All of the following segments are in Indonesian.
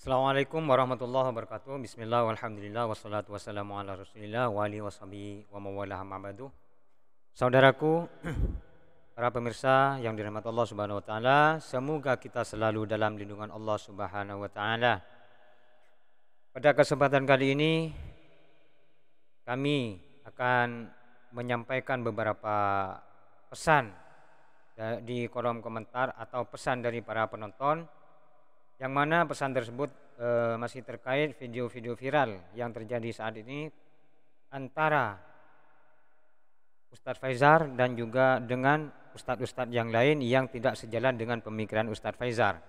Assalamualaikum warahmatullahi wabarakatuh. Bismillah walhamdulillah wassalatu wassalamu ala rasulillah wa alihi washabihi wa mawalah ma'badu. Saudaraku, para pemirsa yang dirahmati Allah Subhanahu wa taala, semoga kita selalu dalam lindungan Allah Subhanahu wa taala. Pada kesempatan kali ini kami akan menyampaikan beberapa pesan di kolom komentar atau pesan dari para penonton, yang mana pesan tersebut masih terkait video-video viral yang terjadi saat ini antara Ustadz Faizar dan juga dengan ustadz-ustadz yang lain yang tidak sejalan dengan pemikiran Ustadz Faizar.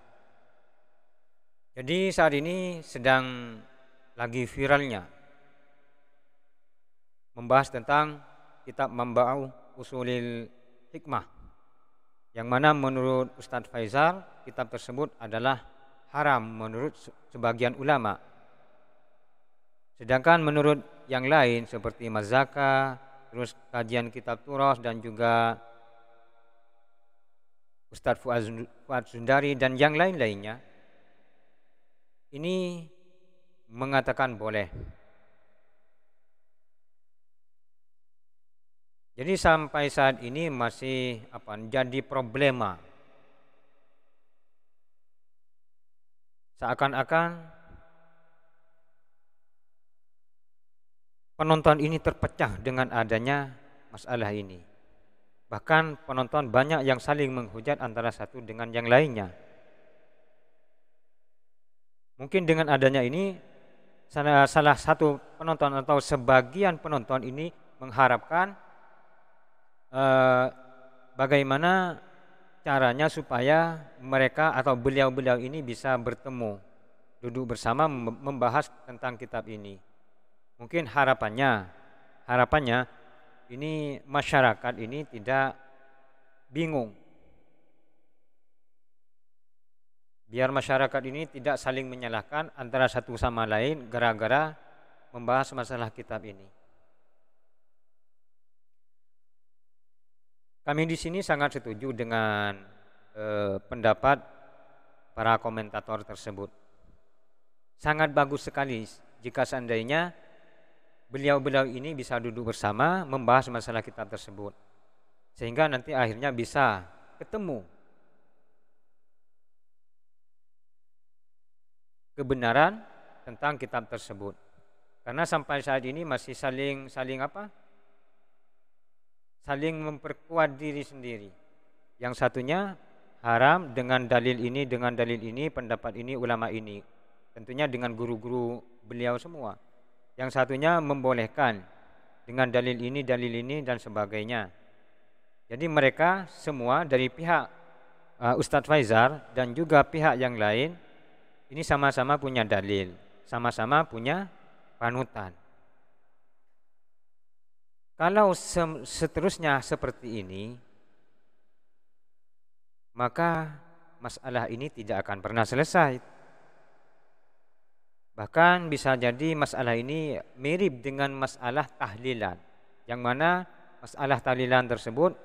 Jadi saat ini sedang lagi viralnya membahas tentang kitab Manba'u Ushulil Hikmah, yang mana menurut Ustadz Faizar kitab tersebut adalah haram menurut sebagian ulama. Sedangkan menurut yang lain seperti Mazaka, terus kajian kitab Turas dan juga Ustadz Fuad Sundari dan yang lain-lainnya, ini mengatakan boleh. Jadi sampai saat ini masih jadi problema. Seakan-akan penonton ini terpecah dengan adanya masalah ini. Bahkan penonton banyak yang saling menghujat antara satu dengan yang lainnya. Mungkin dengan adanya ini salah satu penonton atau sebagian penonton ini mengharapkan bagaimana caranya supaya mereka atau beliau-beliau ini bisa bertemu, duduk bersama membahas tentang kitab ini. Mungkin harapannya ini masyarakat ini tidak bingung. Biar masyarakat ini tidak saling menyalahkan antara satu sama lain gara-gara membahas masalah kitab ini. Kami di sini sangat setuju dengan pendapat para komentator tersebut. Sangat bagus sekali jika seandainya beliau-beliau ini bisa duduk bersama membahas masalah kitab tersebut, sehingga nanti akhirnya bisa ketemu kebenaran tentang kitab tersebut. Karena sampai saat ini masih saling memperkuat diri sendiri. Yang satunya haram dengan dalil ini, pendapat ini, ulama ini. Tentunya dengan guru-guru beliau semua. Yang satunya membolehkan dengan dalil ini, dan sebagainya. Jadi mereka semua dari pihak Ustadz Faizar dan juga pihak yang lain ini sama-sama punya dalil, sama-sama punya panutan. Kalau seterusnya seperti ini, maka masalah ini tidak akan pernah selesai. Bahkan bisa jadi masalah ini mirip dengan masalah tahlilan, yang mana masalah tahlilan tersebut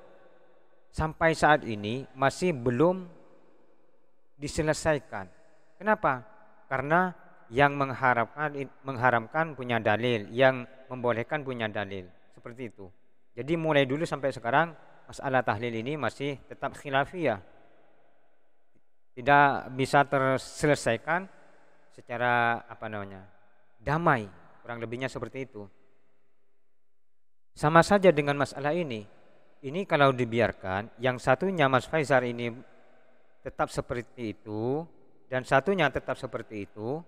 sampai saat ini masih belum diselesaikan. Kenapa? Karena yang mengharamkan punya dalil, yang membolehkan punya dalil. Seperti itu. Jadi mulai dulu sampai sekarang masalah tahlil ini masih tetap khilafiyah, tidak bisa terselesaikan secara damai, kurang lebihnya seperti itu. Sama saja dengan masalah ini kalau dibiarkan, yang satunya Mas Faizar ini tetap seperti itu dan satunya tetap seperti itu,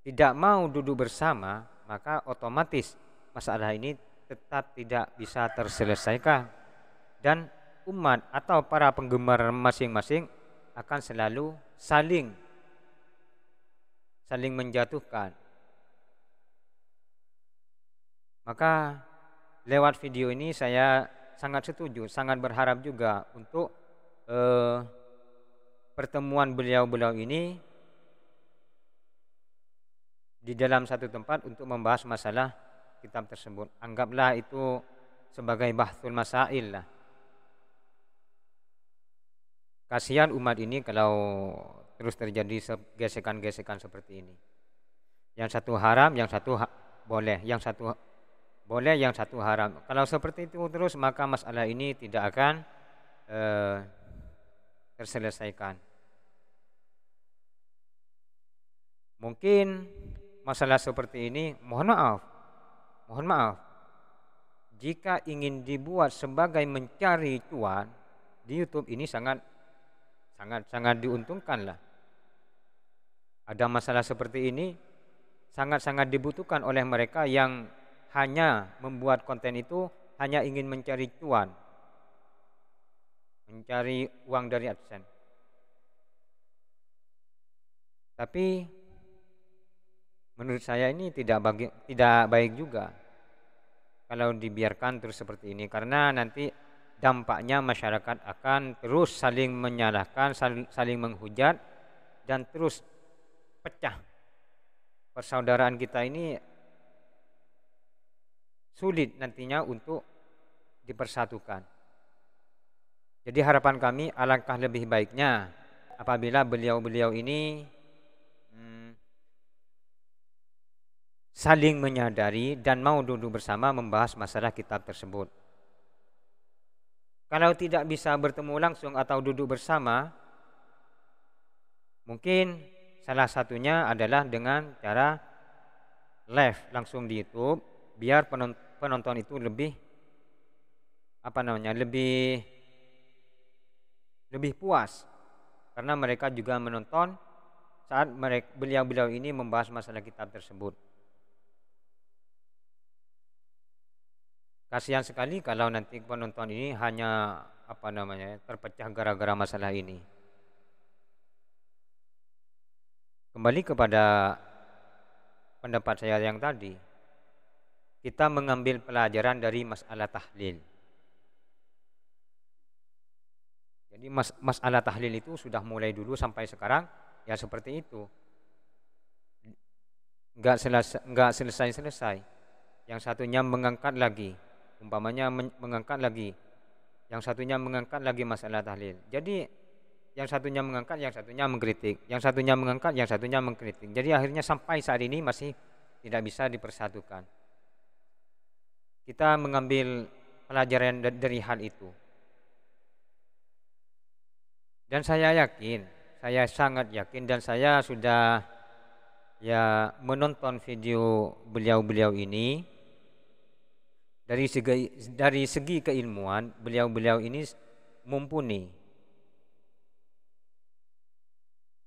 tidak mau duduk bersama, maka otomatis masalah ini tetap tidak bisa terselesaikan, dan umat atau para penggemar masing-masing akan selalu saling menjatuhkan. Maka lewat video ini saya sangat setuju, sangat berharap juga untuk pertemuan beliau-beliau ini di dalam satu tempat untuk membahas masalah kitab tersebut. Anggaplah itu sebagai bahthul masail lah. Kasihan umat ini kalau terus terjadi gesekan-gesekan seperti ini. Yang satu haram, yang satu boleh, yang satu boleh, yang satu haram. Kalau seperti itu terus, maka masalah ini tidak akan terselesaikan. Mungkin masalah seperti ini, mohon maaf, jika ingin dibuat sebagai mencari cuan di YouTube ini sangat diuntungkan lah. Ada masalah seperti ini sangat dibutuhkan oleh mereka yang hanya membuat konten itu hanya ingin mencari cuan, mencari uang dari AdSense. Tapi menurut saya ini tidak baik juga kalau dibiarkan terus seperti ini, karena nanti dampaknya masyarakat akan terus saling menyalahkan, saling menghujat, dan terus pecah. Persaudaraan kita ini sulit nantinya untuk dipersatukan. Jadi harapan kami, alangkah lebih baiknya apabila beliau-beliau ini saling menyadari dan mau duduk bersama membahas masalah kitab tersebut. Kalau tidak bisa bertemu langsung atau duduk bersama, mungkin salah satunya adalah dengan cara live langsung di YouTube, biar penonton itu lebih lebih puas, karena mereka juga menonton saat beliau-beliau ini membahas masalah kitab tersebut. Kasihan sekali kalau nanti penonton ini hanya terpecah gara-gara masalah ini. Kembali kepada pendapat saya yang tadi, kita mengambil pelajaran dari masalah tahlil. Jadi masalah tahlil itu sudah mulai dulu sampai sekarang ya seperti itu, nggak selesai. Yang satunya mengangkat lagi, umpamanya mengangkat lagi, yang satunya mengangkat lagi masalah tahlil. Jadi yang satunya mengangkat, yang satunya mengkritik, yang satunya mengangkat, yang satunya mengkritik. Jadi akhirnya sampai saat ini masih tidak bisa dipersatukan. Kita mengambil pelajaran dari hal itu. Dan saya sangat yakin, dan saya sudah menonton video beliau-beliau ini. Dari segi keilmuan, beliau-beliau ini mumpuni.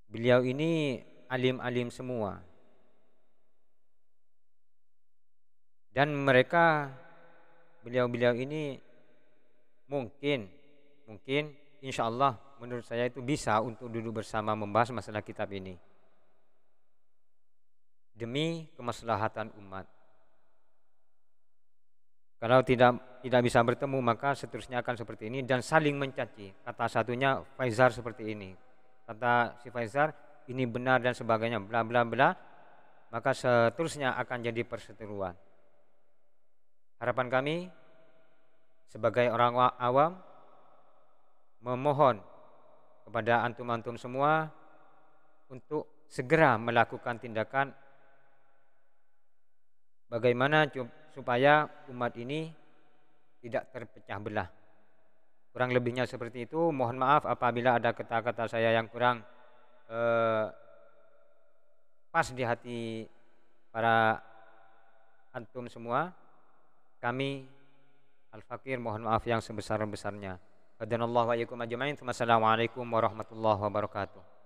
Beliau ini alim-alim semua. Dan beliau-beliau ini mungkin insya Allah menurut saya itu bisa untuk duduk bersama membahas masalah kitab ini demi kemaslahatan umat. Kalau tidak bisa bertemu, maka seterusnya akan seperti ini dan saling mencaci. Kata satunya Faizar seperti ini, kata si Faizar ini benar dan sebagainya, bla bla bla, maka seterusnya akan jadi perseteruan. Harapan kami sebagai orang awam memohon kepada antum-antum semua untuk segera melakukan tindakan bagaimana supaya umat ini tidak terpecah belah. Kurang lebihnya seperti itu. Mohon maaf apabila ada kata-kata saya yang kurang pas di hati para antum semua. Kami Al-Fakir mohon maaf yang sebesar-besarnya. Hadanallahu wa iyyakum ajmain. Wassalamualaikum warahmatullahi wabarakatuh.